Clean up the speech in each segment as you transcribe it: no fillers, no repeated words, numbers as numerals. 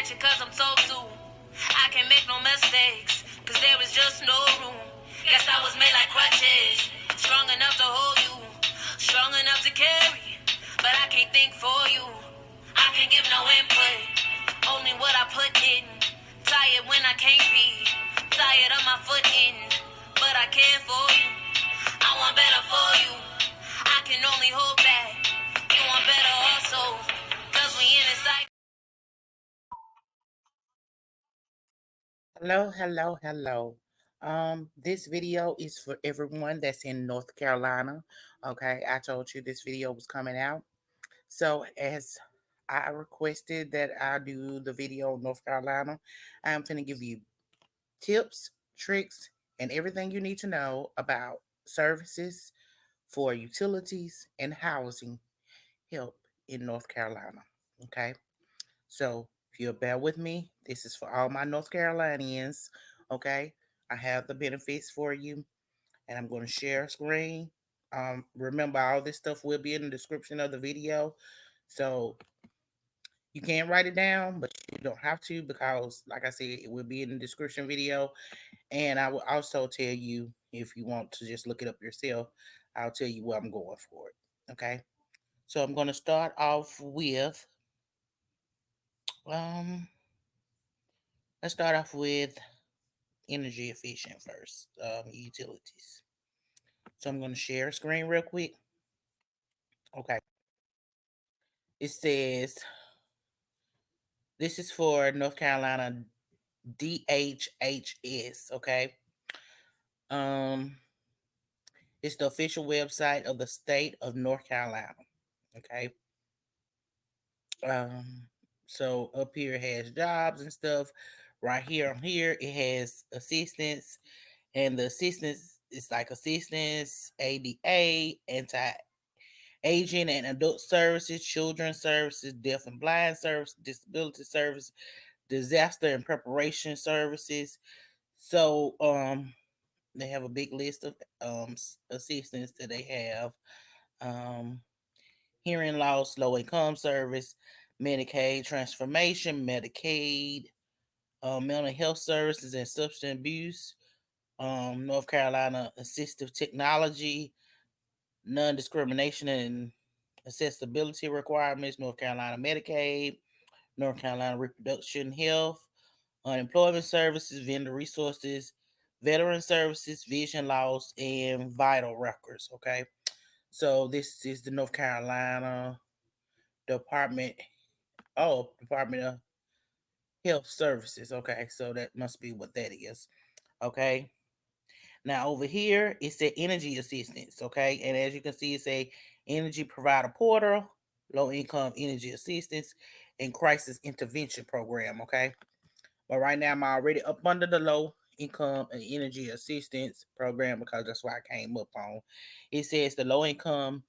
at you cause I'm so soon. I can't make no mistakes, cause there is just no room. Guess I was made like crutches, strong enough to hold you, strong enough to carry, but I can't think for you. I can't give no input, only what I put in. Tired when I can't be, tired of my foot in, but I care for you. I want better for you, I can only hope that you want better also, cause we in this cycle. Hello. This video is for everyone that's in North Carolina. Okay, I told you this video was coming out. So as I requested that I do the video on North Carolina, I'm going to give you tips, tricks, and everything you need to know about services for utilities and housing help in North Carolina. Okay. So if you'll bear with me, this is for all my North Carolinians. Okay. I have the benefits for you, and I'm going to share a screen. Remember, all this stuff will be in the description of the video. So you can write it down, but you don't have to because, like I said, it will be in the description video. And I will also tell you if you want to just look it up yourself, I'll tell you where I'm going for it. Okay. So I'm going to start off with um let's start off with energy efficient first, utilities. So I'm going to share a screen real quick. Okay. It says this is for North Carolina DHHS. Okay. Um, it's the official website of the state of North Carolina. Okay. Um, so up here it has jobs and stuff. Right here on here it has assistance, and the assistance is like assistance, ADA, anti aging and adult services, children's services, deaf and blind service, disability service, disaster and preparation services. So they have a big list of assistance that they have. Um Hearing loss, low income service, Medicaid transformation, Medicaid, mental health services and substance abuse, North Carolina assistive technology, non discrimination and accessibility requirements, North Carolina Medicaid, North Carolina reproduction health, unemployment services, vendor resources, veteran services, vision loss, and vital records. Okay. So this is the North Carolina Department Department of Health Services. Okay, so that must be what that is. Okay. Now over here it said energy assistance. Okay, and as you can see, it's a energy provider portal, low income energy assistance, and crisis intervention program. Okay, but right now I'm already up under the low income and energy assistance program because that's what I came up on. It says the low income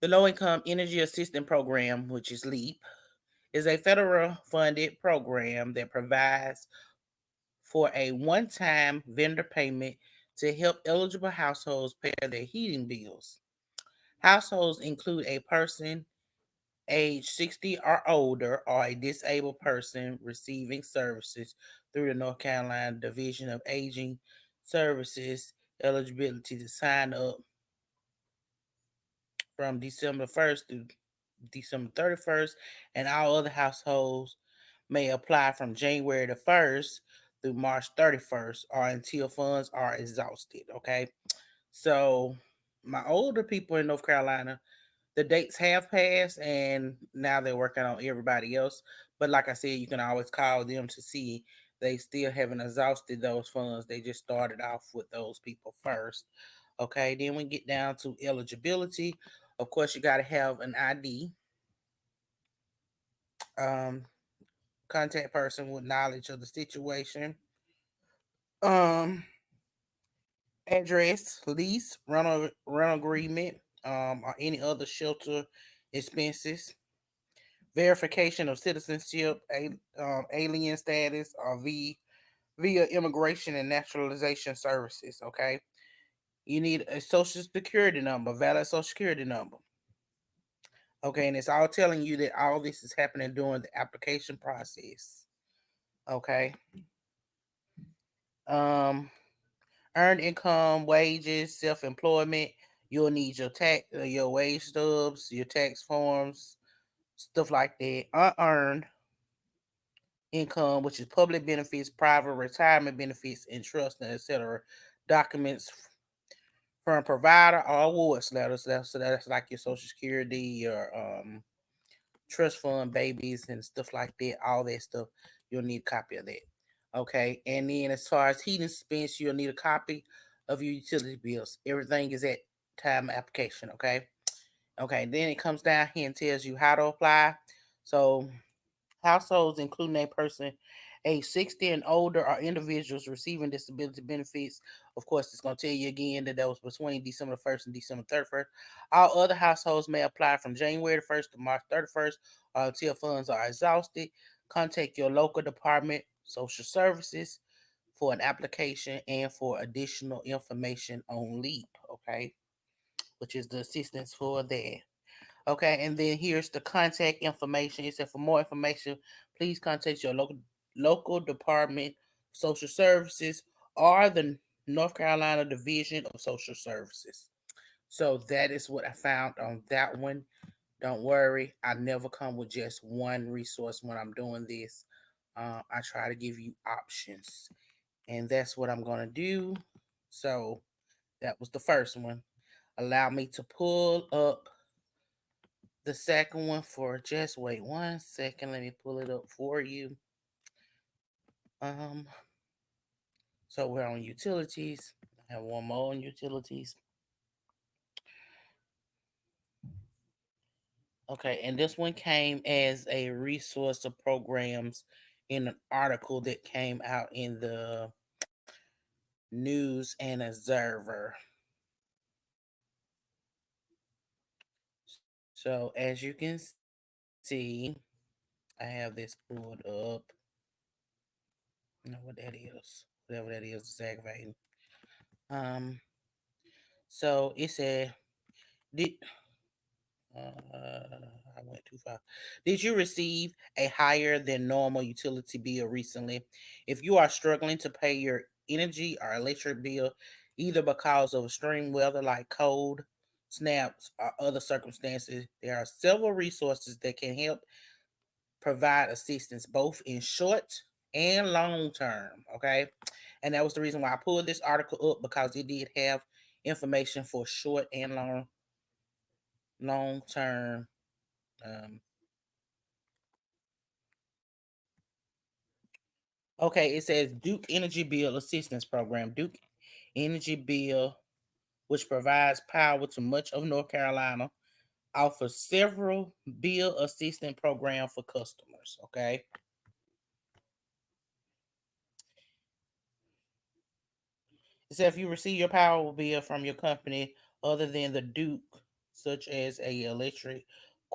energy assistance program, which is LEAP, is a federal funded program that provides for a one time vendor payment to help eligible households pay their heating bills. Households include a person age 60 or older or a disabled person receiving services through the North Carolina Division of Aging Services. Eligibility to sign up from December 1st through December 31st, and all other households may apply from January the 1st through March 31st or until funds are exhausted. Okay. So, my older people in North Carolina, the dates have passed and now they're working on everybody else. But like I said, you can always call them to see they still haven't exhausted those funds. They just started off with those people first. Okay, then we get down to eligibility. Of course, you got to have an ID, um, contact person with knowledge of the situation, um, address, lease, rental agreement, or any other shelter expenses, verification of citizenship, alien status, or via immigration and naturalization services. Okay, you need a social security number, valid social security number, Okay, and it's all telling you that all this is happening during the application process. Okay. Um, Earned income, wages, self-employment. You'll need your wage stubs, your tax forms, stuff like that. Unearned income, which is public benefits, private retirement benefits, and trust, and etc. Documents from a provider or awards letters. So that's like your social security, your trust fund babies and stuff like that, all that stuff, you'll need a copy of that. Okay. And then as far as heating expense, you'll need a copy of your utility bills. Everything is at time application. Okay. Okay. Then it comes down here and tells you how to apply. So households, including a person age 60 and older, or individuals receiving disability benefits. Of course, it's going to tell you again that that was between December 1st and December 31st. All other households may apply from January 1st to March 31st until funds are exhausted. Contact your local department, social services, for an application and for additional information on LEAP, okay, which is the assistance for that. Okay, and then here's the contact information. It said for more information, please contact your local department, social services, or the North Carolina Division of Social Services. So that is what I found on that one. Don't worry, I never come with just one resource when I'm doing this. I try to give you options, and that's what I'm gonna do. So that was the first one. Allow me to pull up the second one for just wait 1 second. Let me pull it up for you. Um, so we're on utilities. I have one more on utilities. Okay, and this one came as a resource of programs in an article that came out in the News and Observer. So as you can see, I have this pulled up. I know what that is. Whatever that is aggravating. Um, so it said, did I went too far. Did you receive a higher than normal utility bill recently? If you are struggling to pay your energy or electric bill, either because of extreme weather like cold snaps or other circumstances, there are several resources that can help provide assistance both in short and long term. Okay. And that was the reason why I pulled this article up, because it did have information for short and long term. um, Okay, it says Duke Energy Bill Assistance Program. Duke Energy Bill, which provides power to much of North Carolina, offers several bill assistance programs for customers. Okay, it says if you receive your power bill from your company other than the Duke, such as a electric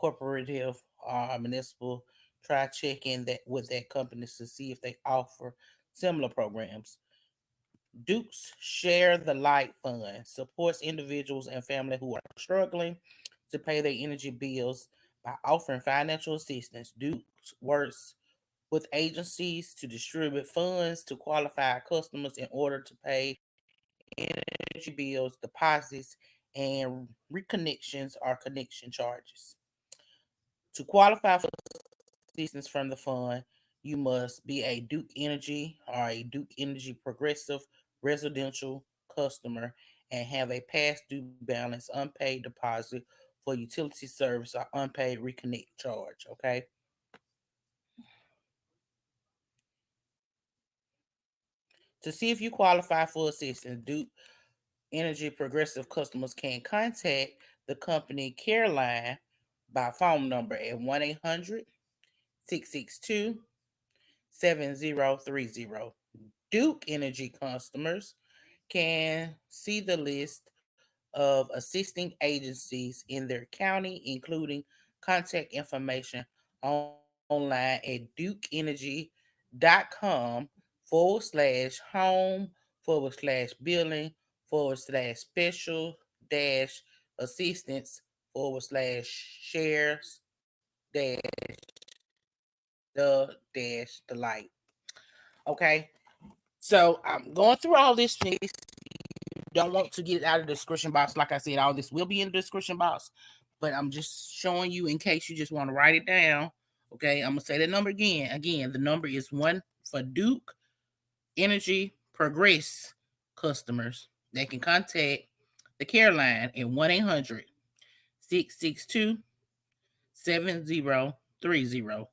corporative or municipal, try checking that with that company to see if they offer similar programs. Duke's Share the Light Fund supports individuals and families who are struggling to pay their energy bills by offering financial assistance. Duke's works with agencies to distribute funds to qualified customers in order to pay energy bills, deposits, and reconnections or connection charges. To qualify for assistance from the fund, you must be a Duke Energy or a Duke Energy Progressive residential customer and have a past due balance unpaid deposit for utility service or unpaid reconnect charge. Okay. To see if you qualify for assistance, Duke Energy Progressive customers can contact the company care line by phone number at 1-800 662 7030. Duke Energy customers can see the list of assisting agencies in their county, including contact information online at dukeenergy.com /home/billing /special assistance share dash the light. Okay. So I'm going through all this. Don't want to get it out of the description box. Like I said, all this will be in the description box, but I'm just showing you in case you just want to write it down. Okay, I'm gonna say the number again. Again, the number is one for Duke Energy Progress customers. They can contact the care line at 1-800-662-7030.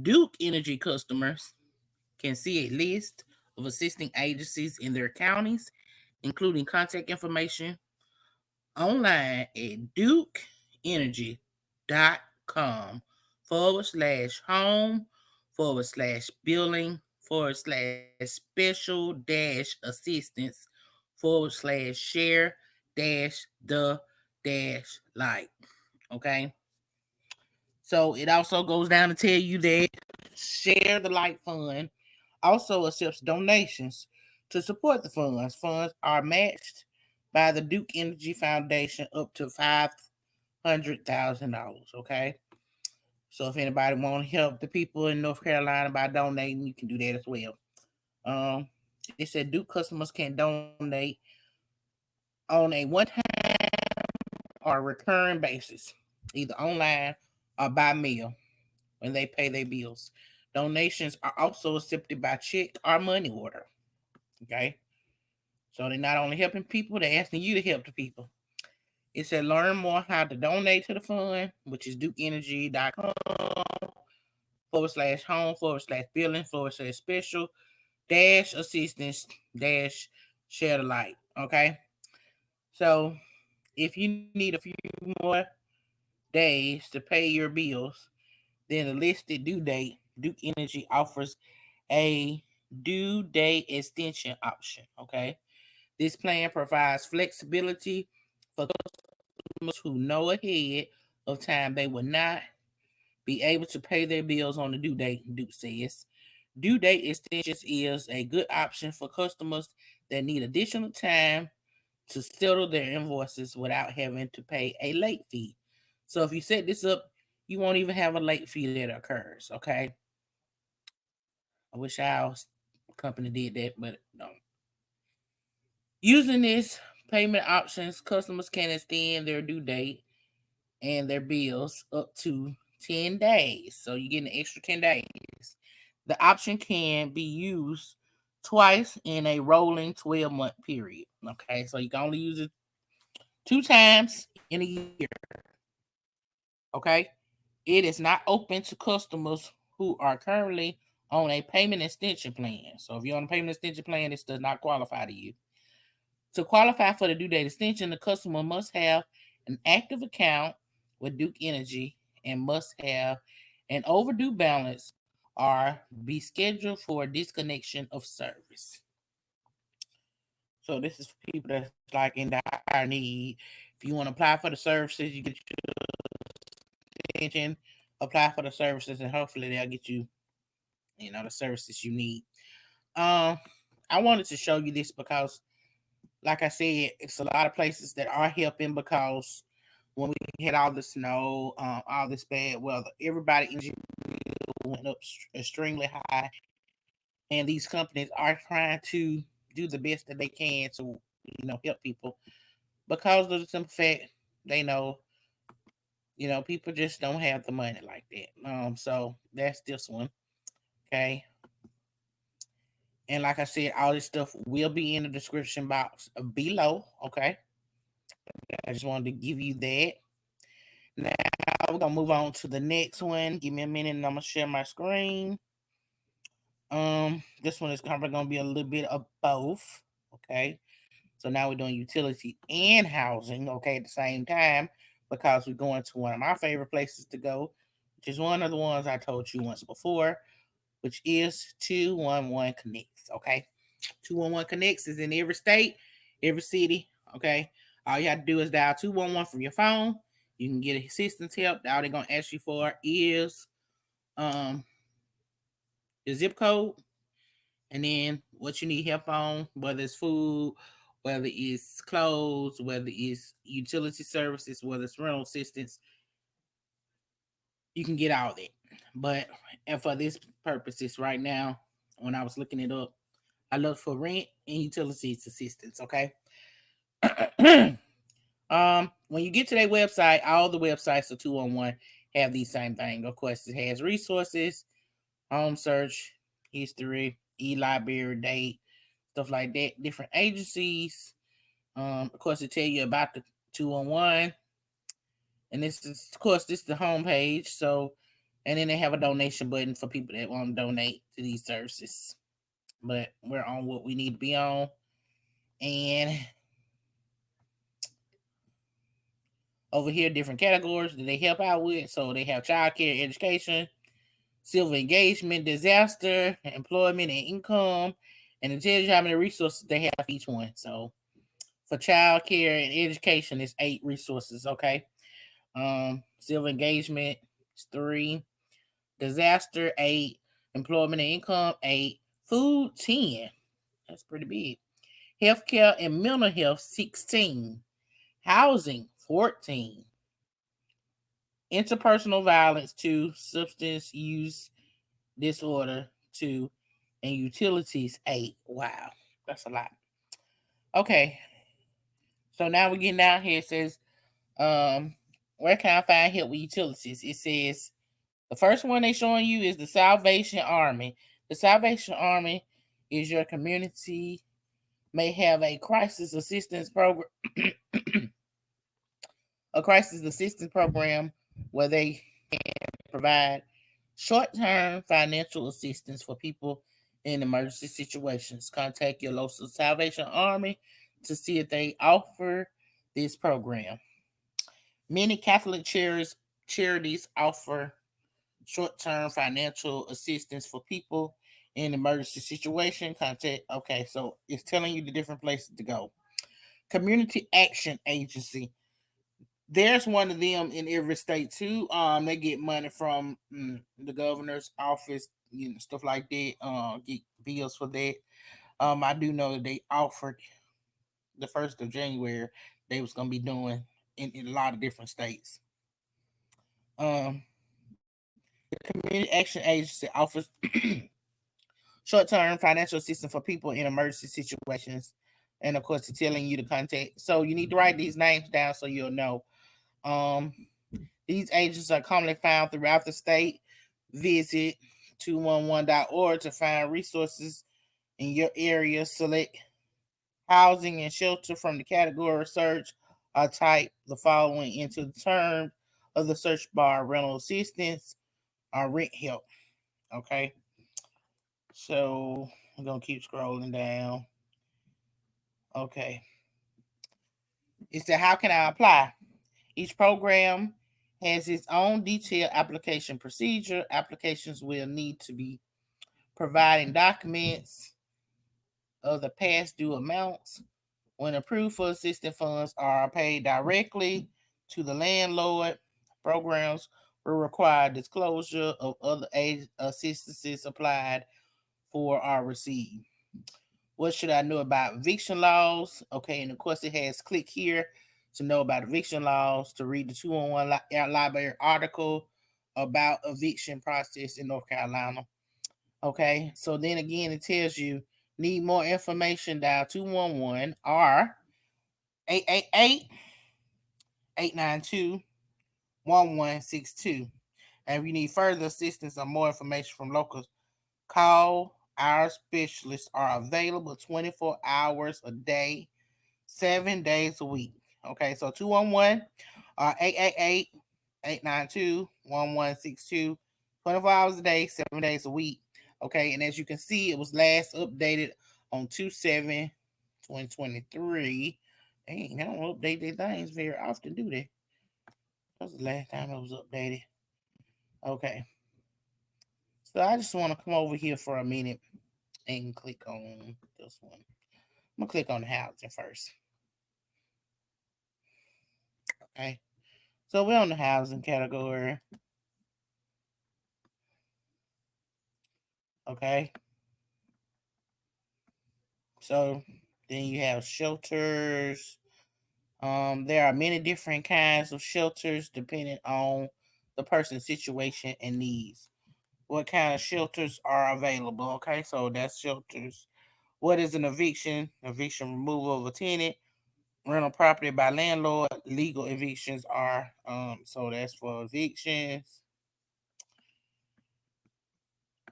Duke Energy customers can see a list of assisting agencies in their counties, including contact information online at dukeenergy.com /home/billing/special assistance /share the light. Okay. So it also goes down to tell you that Share the Light Fund also accepts donations to support the funds. Funds are matched by the Duke Energy Foundation up to $500,000. Okay. So if anybody want to help the people in North Carolina by donating, you can do that as well. It said Duke customers can donate on a one-time or recurring basis, either online or by mail when they pay their bills. Donations are also accepted by check or money order. Okay. So they're not only helping people, they're asking you to help the people. It said learn more how to donate to the fund, which is dukeenergy.com /home/billing/special assistance share the light. Okay. So if you need a few more days to pay your bills, then the listed due date, Duke Energy offers a due date extension option. Okay. This plan provides flexibility for customers who know ahead of time they will not be able to pay their bills on the due date, Duke says. Due date extensions is a good option for customers that need additional time to settle their invoices without having to pay a late fee. So if you set this up, you won't even have a late fee that occurs. Okay. I wish our company did that, but no. Using this payment options, customers can extend their due date and their bills up to 10 days. So you get an extra 10 days. The option can be used twice in a rolling 12-month period. Okay, so you can only use it 2 times in a year. Okay, it is not open to customers who are currently on a payment extension plan. So if you're on a payment extension plan, this does not qualify to you. To qualify for the due date extension, the customer must have an active account with Duke Energy and must have an overdue balance or be scheduled for disconnection of service. So this is for people that's like in dire need. If you want to apply for the services, you get your extension, apply for the services, and hopefully they'll get you, the services you need. Um, I wanted to show you this because, like I said, it's a lot of places that are helping because when we had all the snow, all this bad weather, everybody energy went up extremely high, and these companies are trying to do the best that they can to help people because of the simple fact they know people just don't have the money like that. So that's this one. Okay. And like I said, all this stuff will be in the description box below. Okay. I just wanted to give you that. Now we're gonna move on to the next one. Give me a minute and I'm gonna share my screen. This one is probably gonna be a little bit of both. Okay. So now we're doing utility and housing, okay, at the same time, because we're going to one of my favorite places to go, which is one of the ones I told you once before, which is 211 Connects. Okay. 211 Connects is in every state, every city. Okay. All you have to do is dial 211 from your phone. You can get assistance help. All they're gonna ask you for is the zip code and then what you need help on, whether it's food whether it's clothes, whether it's utility services, whether it's rental assistance, you can get all that. But and for this purposes right now, when I was looking it up, I looked for rent and utilities assistance. Okay. When you get to their website, all the websites of 211 have the same thing. Of course, it has resources, home search, history, e-library, date, stuff like that. Different agencies. Of course, it tell you about the 211. And this is, of course, this is the home page. So, and then they have a donation button for people that want to donate to these services. But we're on what we need to be on. And over here, different categories that they help out with. So they have childcare, education, civil engagement, disaster, employment, and income. And it tells you how many resources they have for each one. So for childcare and education, it's 8 resources. Okay. Civil engagement is 3, disaster 8, employment and income 8, food 10. That's pretty big. Healthcare and mental health 16, housing 14, interpersonal violence 2, substance use disorder 2, and utilities 8. Wow, that's a lot. Okay, so now we're getting down here. It says, where can I find help with utilities? It says the first one they showing you is the Salvation Army. The Salvation Army is your community may have a crisis assistance program, a crisis assistance program where they can provide short-term financial assistance for people in emergency situations. Contact your local Salvation Army to see if they offer this program. Many Catholic charities offer short-term financial assistance for people in emergency situation. Contact. Okay, so it's telling you the different places to go. Community Action Agency. There's one of them in every state too. They get money from the governor's office, stuff like that. Get bills for that. I do know that they offered the 1st of January. They was gonna be doing in a lot of different states. Um, the Community Action Agency offers short-term financial assistance for people in emergency situations, and of course, it's telling you to contact. So you need to write these names down so you'll know. Um, these agents are commonly found throughout the state. Visit 211.org to find resources in your area. Select housing and shelter from the category search, or type the following into the term of the search bar: rental assistance or rent help. Okay, so I'm gonna keep scrolling down. Okay, it said, how can I apply? Each program has its own detailed application procedure. Applications will need to be providing documents of the past due amounts. When approved for assistance, funds are paid directly to the landlord. Programs will require disclosure of other assistances applied for or received. What should I know about eviction laws? Okay, and of course it has click here to know about eviction laws, to read the 211 library article about eviction process in North Carolina. Okay, so then again it tells you need more information, dial 211 or 888 892 1162. And if you need further assistance or more information from locals, call. Our specialists are available 24 hours a day, 7 days a week. Okay, so 211 888 892 1162, 24 hours a day, 7 days a week. Okay, and as you can see, it was last updated on 2/7/2023. Dang, they don't update their things very often, do they? That was the last time it was updated. Okay, so I just want to come over here for a minute and click on this one. I'm gonna click on the housing first. Okay, so we're on the housing category. Okay, so Then you have shelters. There are many different kinds of shelters depending on the person's situation and needs. What kind of shelters are available? Okay, so that's shelters. What is an eviction? Eviction removal of a tenant. Rental property by landlord. Legal evictions are so that's for evictions.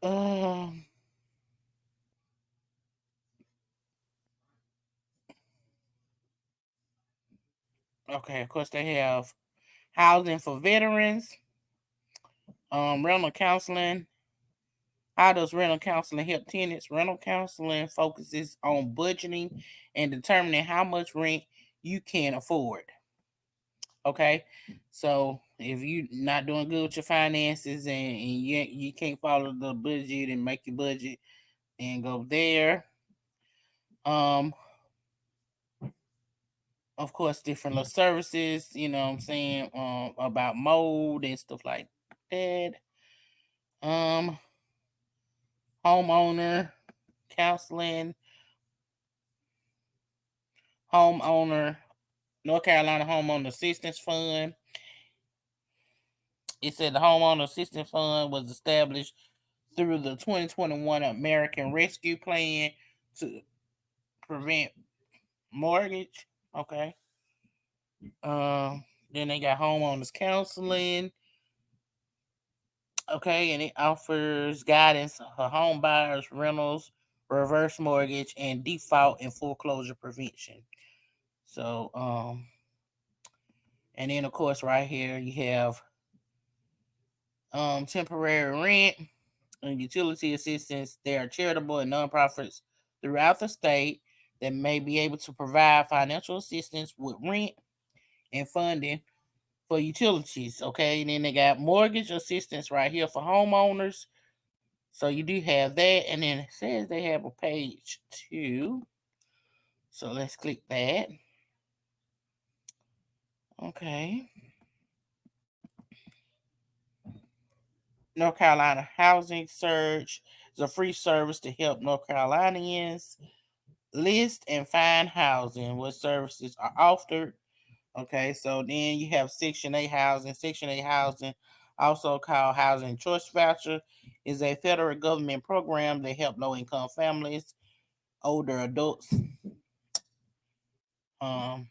Um okay, of course they have housing for veterans, rental counseling. How does rental counseling help tenants? Rental counseling focuses on budgeting and determining how much rent you can afford. Okay, so if you're not doing good with your finances and you can't follow the budget and make your budget and go there, um, of course, different little services. You know what I'm saying, about mold and stuff like that. Um, homeowner counseling, homeowner North Carolina Homeowner Assistance Fund. It said the Homeowner Assistance Fund was established through the 2021 American Rescue Plan to prevent mortgage. Okay. Then they got homeowners counseling. Okay, and it offers guidance for home buyers, rentals, reverse mortgage, and default and foreclosure prevention. So, and then of course, right here you have temporary rent and utility assistance. There are charitable and nonprofits throughout the state that may be able to provide financial assistance with rent and funding for utilities. Okay, and then they got mortgage assistance right here for homeowners. So you do have that, and then it says they have a page too. So let's click that. Okay. North Carolina Housing Search is a free service to help North Carolinians list and find housing. What services are offered? Okay, so then you have Section 8 housing. Section 8 housing, also called Housing Choice Voucher, is a federal government program that help low income families, older adults.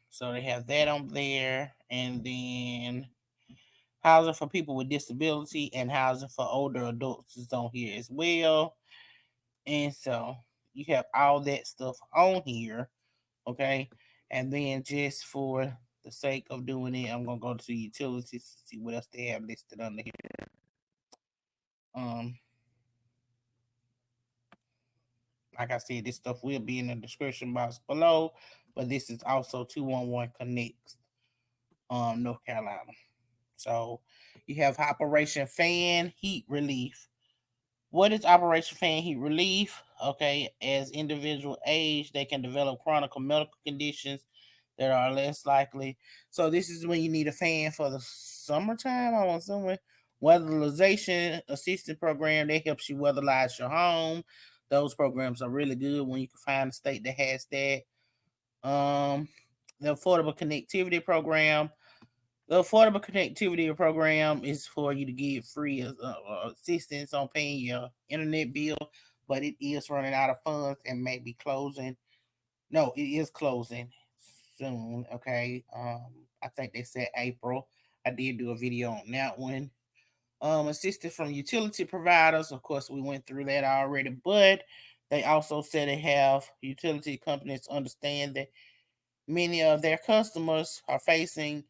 So they have that on there, and then housing for people with disability and housing for older adults is on here as well. And so you have all that stuff on here. Okay. And then just for the sake of doing it, I'm gonna go to utilities to see what else they have listed under here. Um, like I said, this stuff will be in the description box below, but this is also 211 Connects, North Carolina. So you have Operation Fan Heat Relief. What is Operation Fan Heat Relief? Okay, as individual age, they can develop chronic medical conditions that are less likely. So this is when you need a fan for the summertime. I want someone weatherization assistance program that helps you weatherize your home. Those programs are really good when you can find a state that has that. Um, the Affordable Connectivity Program. The Affordable Connectivity Program is for you to get free assistance on paying your internet bill, but it is running out of funds and may be closing. No, it is closing soon. Okay. I think they said April. I did do a video on that one. Assistance from utility providers. Of course, we went through that already, but they also said they have utility companies understand that many of their customers are facing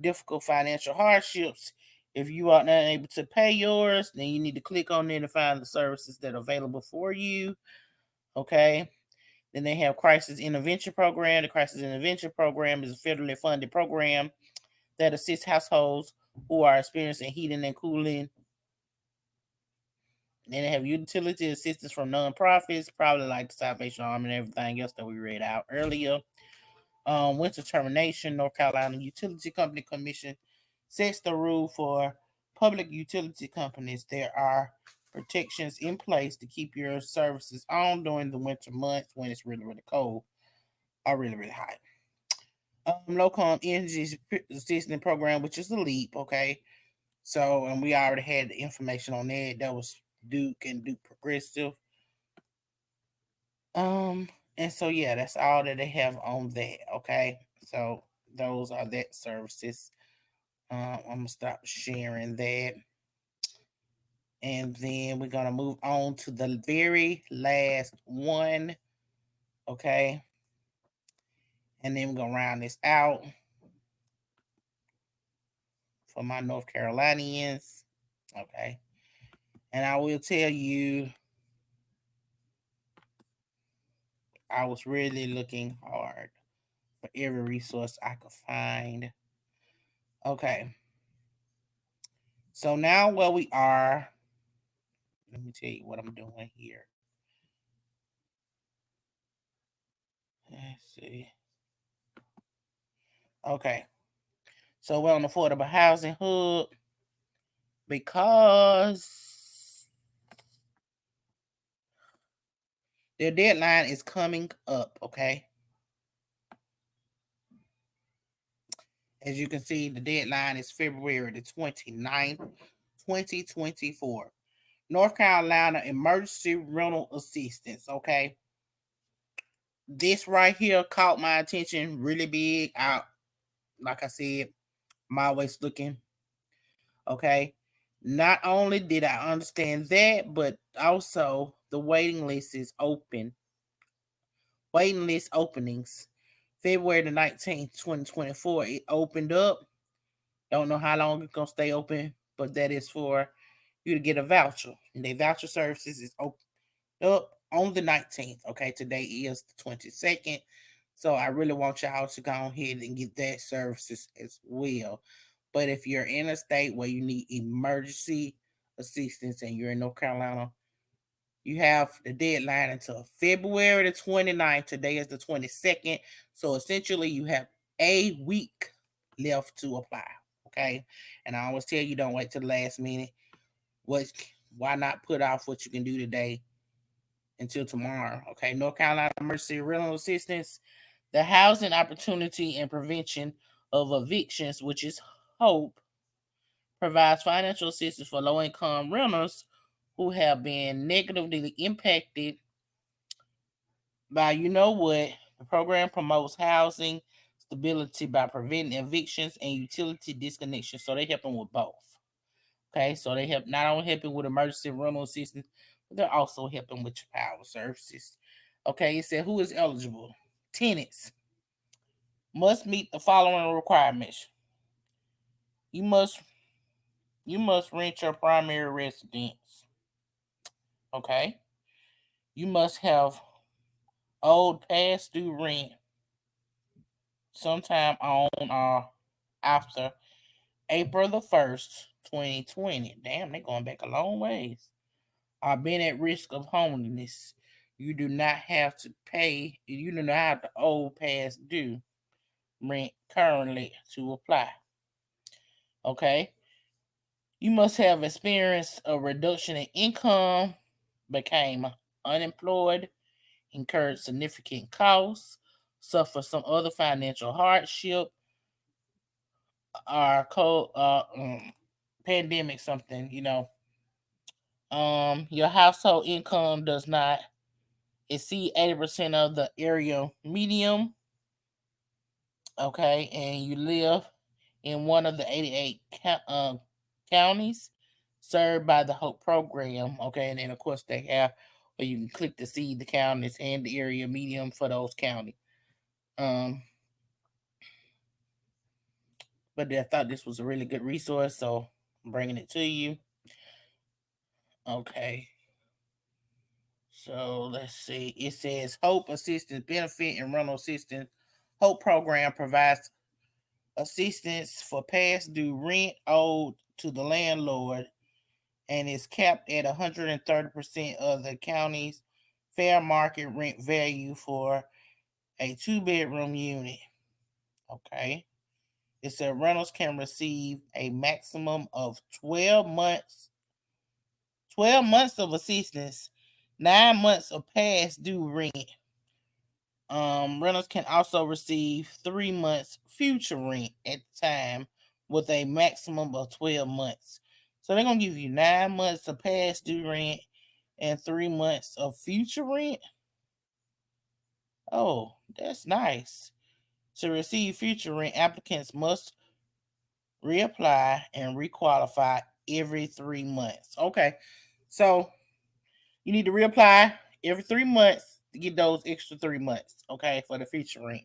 difficult financial hardships. If you are not able to pay yours, then you need to click on there to find the services that are available for you. Okay. Then they have Crisis Intervention Program. The Crisis Intervention Program is a federally funded program that assists households who are experiencing heating and cooling. Then they have utility assistance from nonprofits, probably like the Salvation Army and everything else that we read out earlier. Winter termination. North Carolina Utility Company Commission sets the rule for public utility companies. There are protections in place to keep your services on during the winter months when it's really, really cold. are really, really high. Low-income energy assistance program, which is a LEAP, okay? So, and we already had the information on that. That was Duke and Duke Progressive. And so yeah, that's all that they have on that, okay? So those are that services. I'm gonna stop sharing that. And then we're gonna move on to the very last one, okay? And then we're gonna round this out for my North Carolinians, okay? And I will tell you, I was really looking hard for every resource I could find. Okay. So now where we are, let me tell you what I'm doing here. Let's see. Okay. So we're on the affordable housing hub because their deadline is coming up, okay? As you can see, the deadline is February the 29th, 2024. North Carolina Emergency Rental Assistance, okay? This right here caught my attention really big. Like I said, I'm always looking, okay? Not only did I understand that, but also the waiting list is open. Waiting list openings. February the 19th, 2024, it opened up. Don't know how long it's going to stay open, but that is for you to get a voucher. And the voucher services is open up on the 19th. Okay, today is the 22nd. So I really want y'all to go ahead and get that services as well. But if you're in a state where you need emergency assistance and you're in North Carolina, you have the deadline until February the 29th. Today is the 22nd. So essentially, you have a week left to apply. Okay. And I always tell you, don't wait till the last minute. Why not put off what you can do today until tomorrow? Okay. North Carolina Emergency Rental Assistance, the Housing Opportunity and Prevention of Evictions, which is HOPE, provides financial assistance for low-income renters who have been negatively impacted by, you know what, the program promotes housing stability by preventing evictions and utility disconnection. So they help them with both. Okay, so they help not only helping with emergency rental assistance, but they're also helping with your power services. Okay, it said who is eligible? Tenants must meet the following requirements. You must rent your primary residence. Okay. You must have owed past due rent sometime on or after April the 1st, 2020. Damn, they're going back a long ways. Or been at risk of homelessness. You do not have to pay, you do not have to owe past due rent currently to apply. Okay. You must have experienced a reduction in income, became unemployed, incurred significant costs, suffer some other financial hardship, or pandemic something, your household income does not exceed 80% of the area medium, okay, and you live in one of the 88 counties served by the HOPE program, okay, and then of course they have where you can click to see the counties and the area medium for those counties. But I thought this was a really good resource, so I'm bringing it to you. Okay. So let's see. It says HOPE Assistance Benefit and Rental Assistance. HOPE program provides assistance for past due rent owed to the landlord and is capped at 130% of the county's fair market rent value for a 2-bedroom unit. Okay. It said rentals can receive a maximum of 12 months of assistance, 9 months of past due rent, Renters can also receive 3 months future rent at the time with a maximum of 12 months. So they're going to give you 9 months of past due rent and 3 months of future rent. Oh, that's nice. To receive future rent, applicants must reapply and requalify every 3 months. Okay, so you need to reapply every 3 months to get those extra 3 months, okay, for the future rent.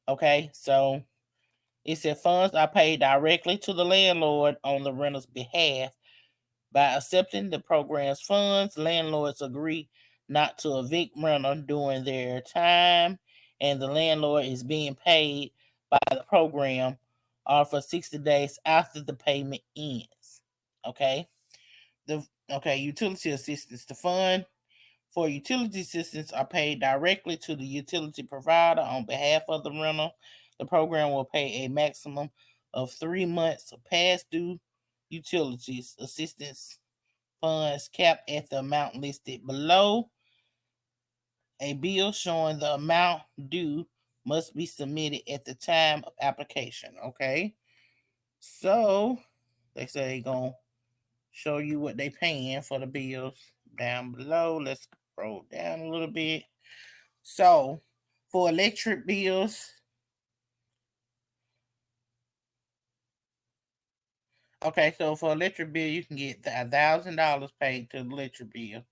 Okay, so it said funds are paid directly to the landlord on the renter's behalf. By accepting the program's funds, landlords agree not to evict renter during their time, and the landlord is being paid by the program or for 60 days after the payment ends. Okay. Utility assistance. The fund for utility assistance are paid directly to the utility provider on behalf of the renter. The program will pay a maximum of 3 months of past due utilities assistance funds capped at the amount listed below. A bill showing the amount due must be submitted at the time of application. Okay. So they say they're gonna show you what they paying for the bills down below. Let's scroll down a little bit. So for electric bills, okay, so for electric bill, you can get $1,000 paid to the electric bill.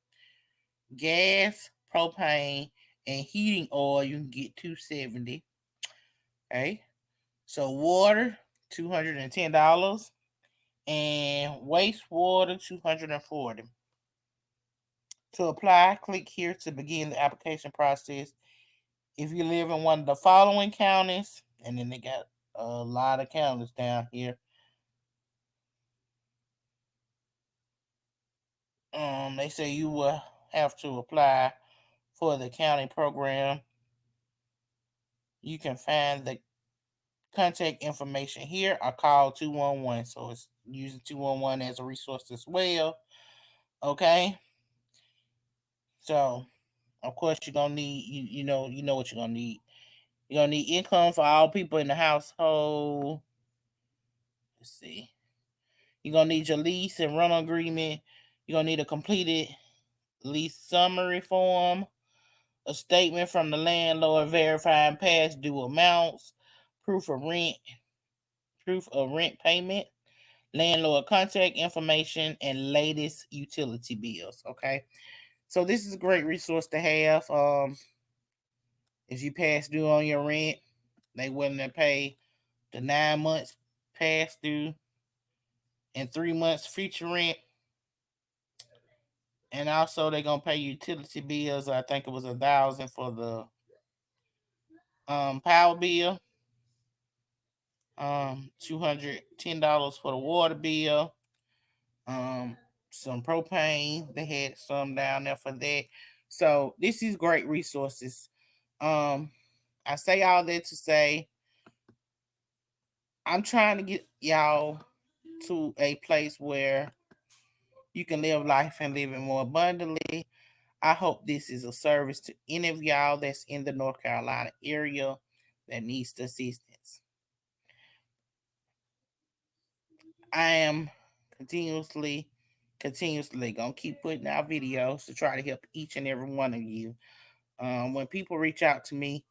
Gas, propane, and heating oil, you can get $270. Okay. So water, $210. And wastewater, $240. To apply, click here to begin the application process. If you live in one of the following counties, and then they got a lot of counties down here. They say you will have to apply for the county program. You can find the contact information here or call 211. So it's using 211 as a resource as well. Okay. So of course you're gonna need you know what you're gonna need. You're gonna need income for all people in the household. Let's see. You're gonna need your lease and rental agreement. You're gonna need a completed lease summary form, a statement from the landlord verifying past due amounts, proof of rent, proof of rent payment, landlord contact information, and latest utility bills. Okay. So this is a great resource to have. If you pass due on your rent, they willing to pay the 9 months past due and 3 months future rent. And also they're gonna pay utility bills. I think it was 1,000 for the power bill. $210 for the water bill. Some propane. They had some down there for that. So this is great resources. I say all that to say I'm trying to get y'all to a place where you can live life and live it more abundantly. I hope this is a service to any of y'all that's in the North Carolina area that needs the assistance. I am continuously gonna keep putting out videos to try to help each and every one of you. When people reach out to me,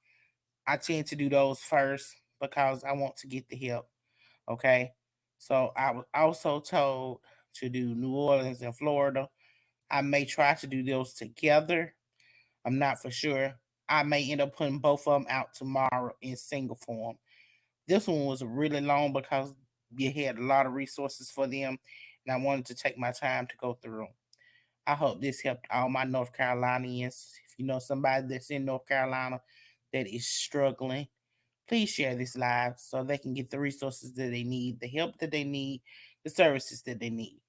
I tend to do those first because I want to get the help. Okay. So I was also told to do New Orleans and Florida. I may try to do those together. I'm not for sure. I may end up putting both of them out tomorrow in single form. This one was really long because you had a lot of resources for them, and I wanted to take my time to go through them. I hope this helped all my North Carolinians. If you know somebody that's in North Carolina that is struggling, please share this live so they can get the resources that they need, the help that they need, the services that they need.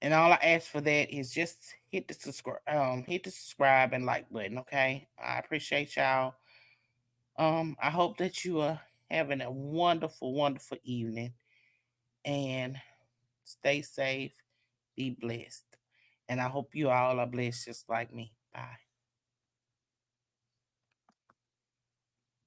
And all I ask for that is just hit the subscribe and like button, okay? I appreciate y'all. I hope that you are having a wonderful, wonderful evening and stay safe, be blessed. And I hope you all are blessed just like me. Bye.